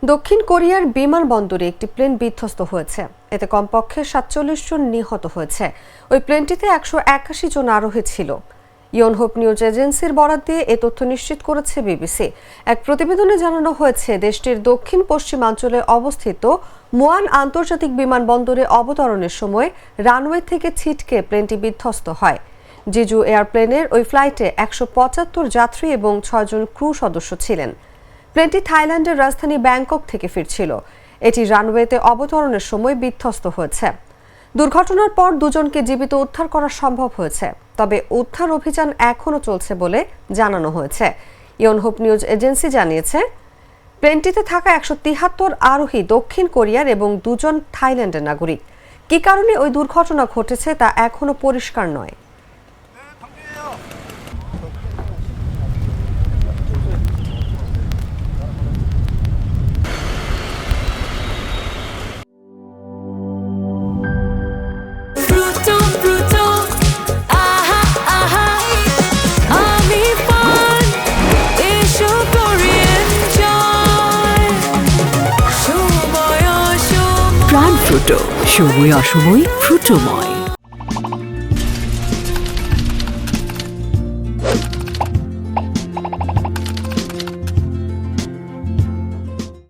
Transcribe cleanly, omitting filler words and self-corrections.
দক্ষিণ কোরিয়ার বিমানবন্দরে একটি প্লেন বিধ্বস্ত হয়েছে। এতে কমপক্ষে ৪৭ জন নিহত হয়েছে। ওই প্লেনটিতে ১৮১ জন আরোহী ছিল। ইয়নহপ নিউজ এজেন্সির বরাত দিয়ে এ তথ্য নিশ্চিত করেছে বিবিসি। এক প্রতিবেদনে জানানো হয়েছে, দেশটির দক্ষিণ পশ্চিমাঞ্চলে অবস্থিত মুয়ান আন্তর্জাতিক বিমানবন্দরে অবতরণের সময় রানওয়ে থেকে ছিটকে প্লেনটি বিধ্বস্ত হয়। জিজু এয়ারপ্লেনের ওই ফ্লাইটে ১৭৫ যাত্রী এবং ৬ জন ক্রু সদস্য ছিলেন। প্লেনটি থাইল্যান্ডের রাজধানী ব্যাংকক থেকে ফিরছিল। এটি রানওয়েতে অবতরণের সময় বিধ্বস্ত হয়েছে। দুর্ঘটনার পর দুজনকে জীবিত উদ্ধার করা সম্ভব হয়েছে, তবে উদ্ধার অভিযান এখনও চলছে বলে জানানো হয়েছে। ইয়নহপ নিউজ এজেন্সি জানিয়েছে, প্লেনটিতে থাকা ১৭৩ আরোহী দক্ষিণ কোরিয়ার এবং ২ জন থাইল্যান্ডের নাগরিক। কী কারণে ওই দুর্ঘটনা ঘটেছে তা এখনও পরিষ্কার নয়। প্রাণ ফ্রুটো, সময় অসময় ফ্রুটোময়।